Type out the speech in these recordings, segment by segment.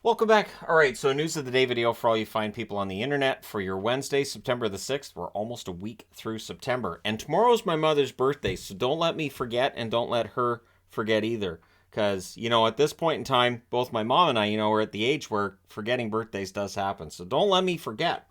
Welcome back. All right, so news of the day video for all you fine people on the internet for your Wednesday, September the 6th. We're almost a week through September. And tomorrow's my mother's birthday, so don't let me forget and don't let her forget either. Because, at this point in time, both my mom and I, are at the age where forgetting birthdays does happen. So don't let me forget.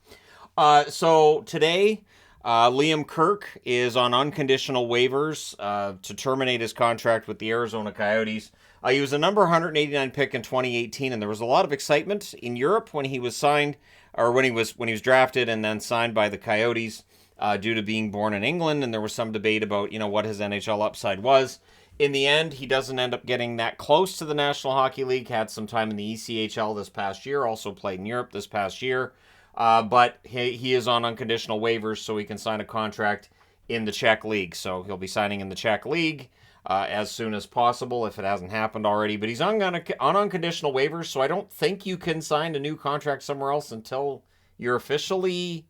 So today, Liam Kirk is on unconditional waivers to terminate his contract with the Arizona Coyotes. He was a number 189 pick in 2018, and there was a lot of excitement in Europe when he was signed, or when he was drafted and then signed by the Coyotes due to being born in England. And there was some debate about what his NHL upside was. In the end, he doesn't end up getting that close to the National Hockey League. Had some time in the ECHL this past year, also played in Europe this past year. But he is on unconditional waivers, so he can sign a contract in the Czech League. So he'll be signing in the Czech League as soon as possible if it hasn't happened already. But he's on unconditional waivers, so I don't think you can sign a new contract somewhere else until you're officially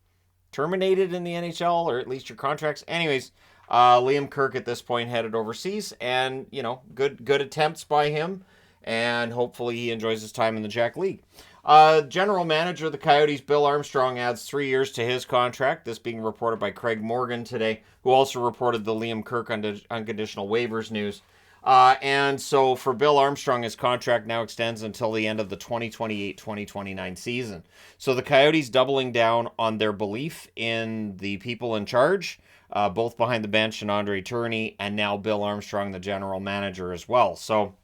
terminated in the NHL, or at least your contracts. Anyways, Liam Kirk at this point headed overseas, and good attempts by him, and hopefully he enjoys his time in the Czech League. General manager of the Coyotes, Bill Armstrong, adds 3 years to his contract. This being reported by Craig Morgan today, who also reported the Liam Kirk unconditional waivers news. And so for Bill Armstrong, his contract now extends until the end of the 2028-2029 season. So the Coyotes doubling down on their belief in the people in charge, both behind the bench and Andre Tourigny, and now Bill Armstrong, the general manager as well. So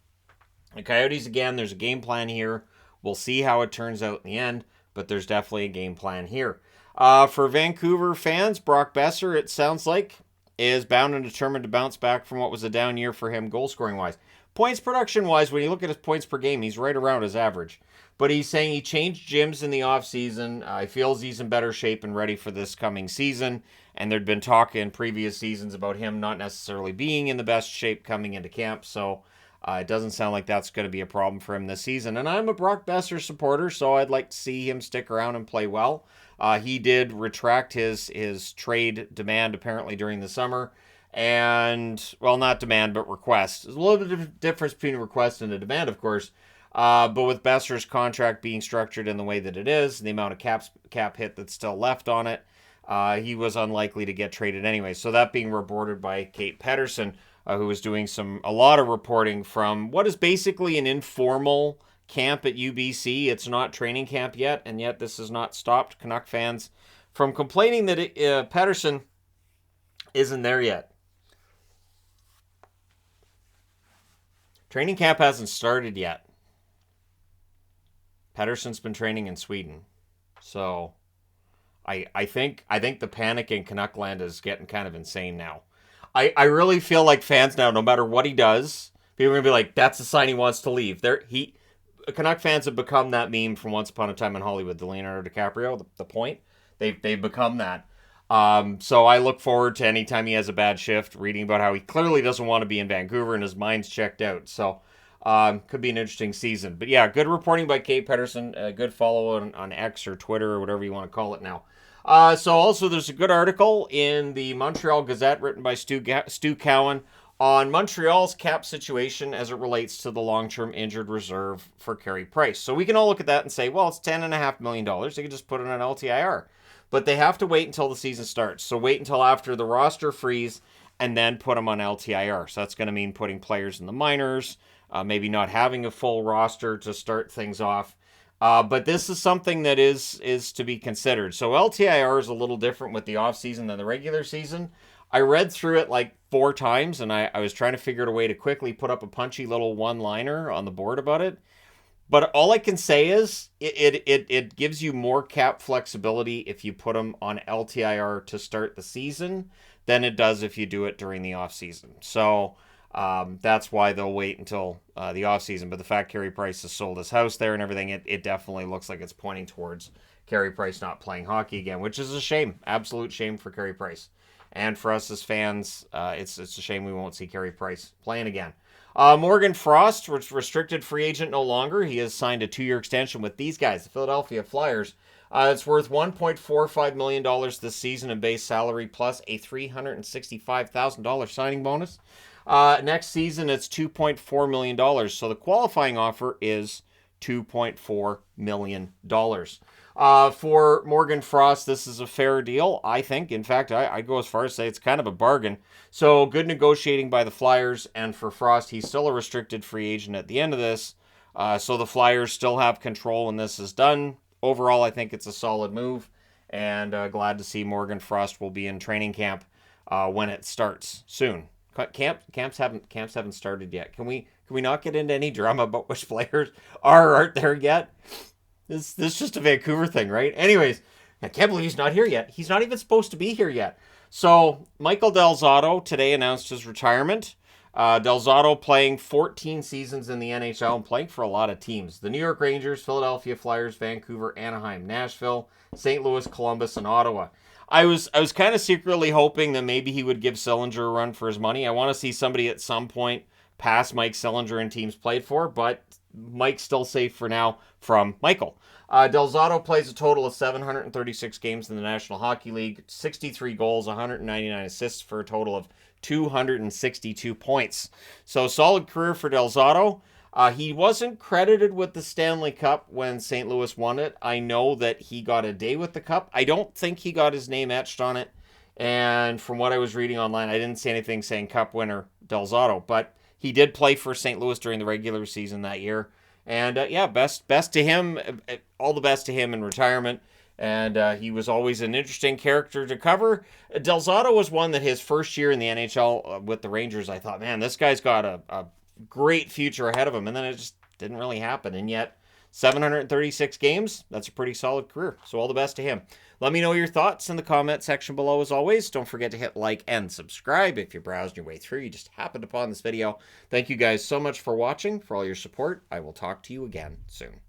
the Coyotes, again, there's a game plan here. We'll see how it turns out in the end, but there's definitely a game plan here. For Vancouver fans, Brock Besser, it sounds like, is bound and determined to bounce back from what was a down year for him goal-scoring-wise. Points production-wise, when you look at his points per game, he's right around his average. But he's saying he changed gyms in the offseason. He feels he's in better shape and ready for this coming season. And there'd been talk in previous seasons about him not necessarily being in the best shape coming into camp, so it doesn't sound like that's going to be a problem for him this season. And I'm a Brock Besser supporter, so I'd like to see him stick around and play well. He did retract his trade demand apparently during the summer. And, well, not demand, but request. There's a little bit of difference between a request and a demand, of course. But with Besser's contract being structured in the way that it is, and the amount of cap hit that's still left on it, he was unlikely to get traded anyway. So that being reported by Kate Pedersen, who was doing a lot of reporting from what is basically an informal camp at UBC. It's not training camp yet, and yet this has not stopped Canuck fans from complaining that Pedersen isn't there yet. Training camp hasn't started yet. Pedersen's been training in Sweden. So I think the panic in Canuckland is getting kind of insane now. I really feel like fans now, no matter what he does, people are going to be like, that's a sign he wants to leave. Canuck fans have become that meme from Once Upon a Time in Hollywood, the Leonardo DiCaprio, the point. They've become that. So I look forward to any time he has a bad shift, reading about how he clearly doesn't want to be in Vancouver and his mind's checked out. So could be an interesting season. But yeah, good reporting by Kate Pedersen. Good follow on X or Twitter or whatever you want to call it now. So also there's a good article in the Montreal Gazette written by Stu Cowan on Montreal's cap situation as it relates to the long-term injured reserve for Carey Price. So we can all look at that and say, well, it's $10.5 million. They can just put it on LTIR. But they have to wait until the season starts. So wait until after the roster freeze and then put them on LTIR. So that's going to mean putting players in the minors, maybe not having a full roster to start things off. But this is something that is to be considered. So LTIR is a little different with the offseason than the regular season. I read through it like 4 times, and I was trying to figure out a way to quickly put up a punchy little one-liner on the board about it. But all I can say is it gives you more cap flexibility if you put them on LTIR to start the season than it does if you do it during the offseason. So that's why they'll wait until the offseason. But the fact Carey Price has sold his house there and everything, it definitely looks like it's pointing towards Carey Price not playing hockey again, which is a shame. Absolute shame for Carey Price. And for us as fans, it's a shame we won't see Carey Price playing again. Morgan Frost, restricted free agent no longer. He has signed a 2-year extension with these guys, the Philadelphia Flyers. It's worth $1.45 million this season in base salary plus a $365,000 signing bonus. Next season, it's $2.4 million. So the qualifying offer is $2.4 million. For Morgan Frost, this is a fair deal, I think. In fact, I go as far as to say it's kind of a bargain. So good negotiating by the Flyers, and for Frost, he's still a restricted free agent at the end of this. So the Flyers still have control when this is done. Overall, I think it's a solid move, and glad to see Morgan Frost will be in training camp when it starts soon. Camps haven't started yet. Can we not get into any drama about which players are or aren't there yet? This is just a Vancouver thing, right? Anyways, I can't believe he's not here yet. He's not even supposed to be here yet. So Michael Del Zotto today announced his retirement. Del Zotto playing 14 seasons in the NHL and playing for a lot of teams. The New York Rangers, Philadelphia Flyers, Vancouver, Anaheim, Nashville, St. Louis, Columbus, and Ottawa. I was kind of secretly hoping that maybe he would give Sillinger a run for his money. I want to see somebody at some point pass Mike Sillinger in teams played for, but Mike's still safe for now from Michael. Del Zotto plays a total of 736 games in the National Hockey League, 63 goals, 199 assists for a total of 262 points. So solid career for Del Zotto. He wasn't credited with the Stanley Cup when St. Louis won it. I know that he got a day with the cup. I don't think he got his name etched on it. And from what I was reading online, I didn't see anything saying cup winner Del Zotto. But he did play for St. Louis during the regular season that year. And yeah, best to him. All the best to him in retirement. And he was always an interesting character to cover. Del Zotto was one that his first year in the NHL with the Rangers, I thought, man, this guy's got a great future ahead of him. And then it just didn't really happen. And yet, 736 games, that's a pretty solid career. So all the best to him. Let me know your thoughts in the comment section below as always. Don't forget to hit like and subscribe if you're browsing your way through. You just happened upon this video. Thank you guys so much for watching, for all your support. I will talk to you again soon.